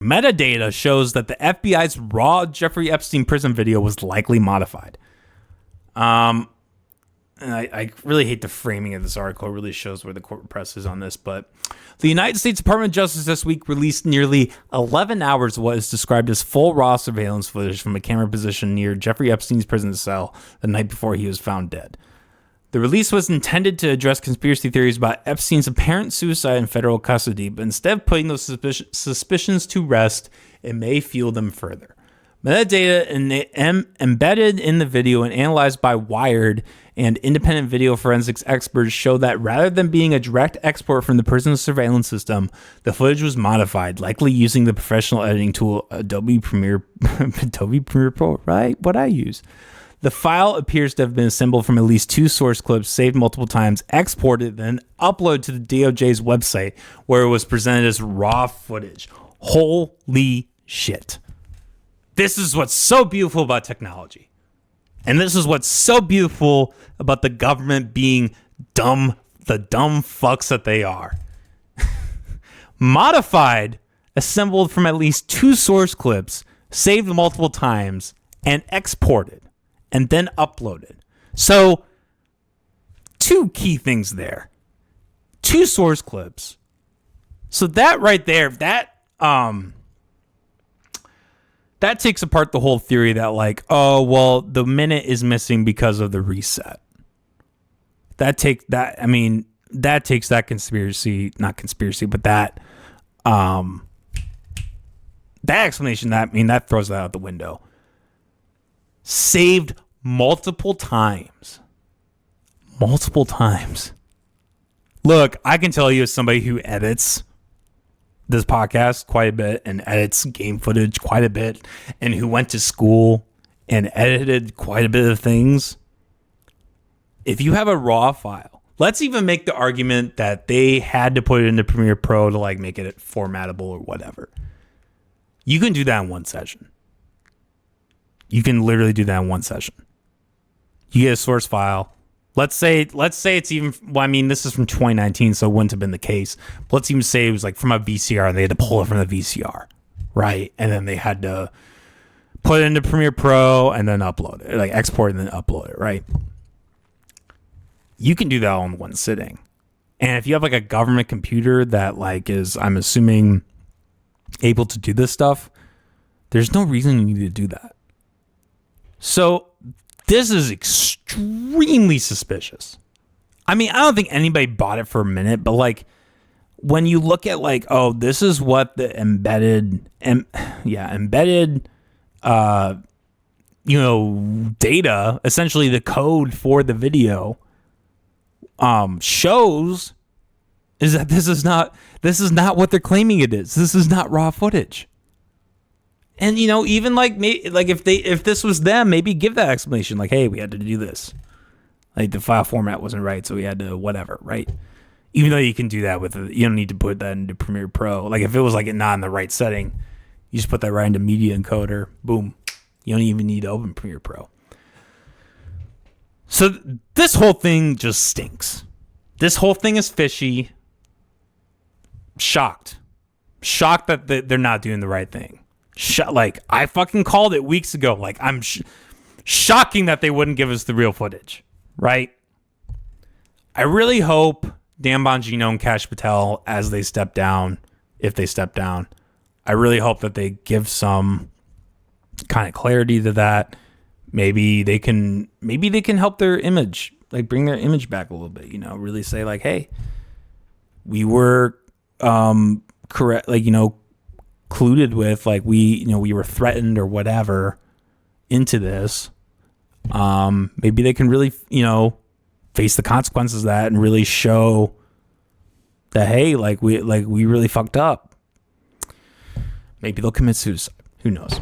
Metadata shows that the FBI's raw Jeffrey Epstein prison video was likely modified. And I really hate the framing of this article. It really shows where the corporate press is on this. But the United States Department of Justice this week released nearly 11 hours of what is described as full raw surveillance footage from a camera position near Jeffrey Epstein's prison cell the night before he was found dead. The release was intended to address conspiracy theories about Epstein's apparent suicide in federal custody, but instead of putting those suspicions to rest, it may fuel them further. Metadata embedded in the video and analyzed by Wired and independent video forensics experts show that rather than being a direct export from the prison's surveillance system, the footage was modified, likely using the professional editing tool Adobe Premiere Pro, right? What I use. The file appears to have been assembled from at least 2 source clips, saved multiple times, exported, then uploaded to the DOJ's website, where it was presented as raw footage. Holy shit. This is what's so beautiful about technology. And this is what's so beautiful about the government being dumb, the dumb fucks that they are. Modified, assembled from at least 2 source clips, saved multiple times, and exported. And then uploaded. So, 2 key things there. 2 source clips. So that right there, that takes apart the whole theory that like, oh, well, the minute is missing because of the reset. That takes that conspiracy, not conspiracy, but that explanation, that throws that out the window. Saved multiple times. Look, I can tell you as somebody who edits this podcast quite a bit and edits game footage quite a bit and who went to school and edited quite a bit of things. If you have a raw file, let's even make the argument that they had to put it into Premiere Pro to like make it formattable or whatever. You can do that in one session. You can literally do that in one session. You get a source file. Let's say it's even, well, I mean, this is from 2019, so it wouldn't have been the case. But let's even say it was like from a VCR and they had to pull it from the VCR, right? And then they had to put it into Premiere Pro and then upload it, like export and then upload it, right? You can do that all in one sitting. And if you have like a government computer that like is, I'm assuming, able to do this stuff, there's no reason you need to do that. So this is extremely suspicious. I mean, I don't think anybody bought it for a minute, but like when you look at like, oh, this is what the embedded data, essentially the code for the video shows, is that this is not what they're claiming it is. This is not raw footage. And, you know, even like if this was them, maybe give that explanation. Like, hey, we had to do this. Like the file format wasn't right, so we had to whatever, right? Even though you can do that you don't need to put that into Premiere Pro. Like if it was like not in the right setting, you just put that right into Media Encoder. Boom. You don't even need to open Premiere Pro. So this whole thing just stinks. This whole thing is fishy. Shocked that they're not doing the right thing. Like I fucking called it weeks ago. Like I'm shocking that they wouldn't give us the real footage, right? I really hope Dan Bongino and Kash Patel, as they step down, if they step down, I really hope that they give some kind of clarity to that. Maybe they can help their image, like bring their image back a little bit. You know, really say like, hey, we were correct, like, you know, colluded with, like we were threatened or whatever into this. Maybe they can really, you know, face the consequences of that and really show that, hey, like we really fucked up. Maybe they'll commit suicide. Who knows?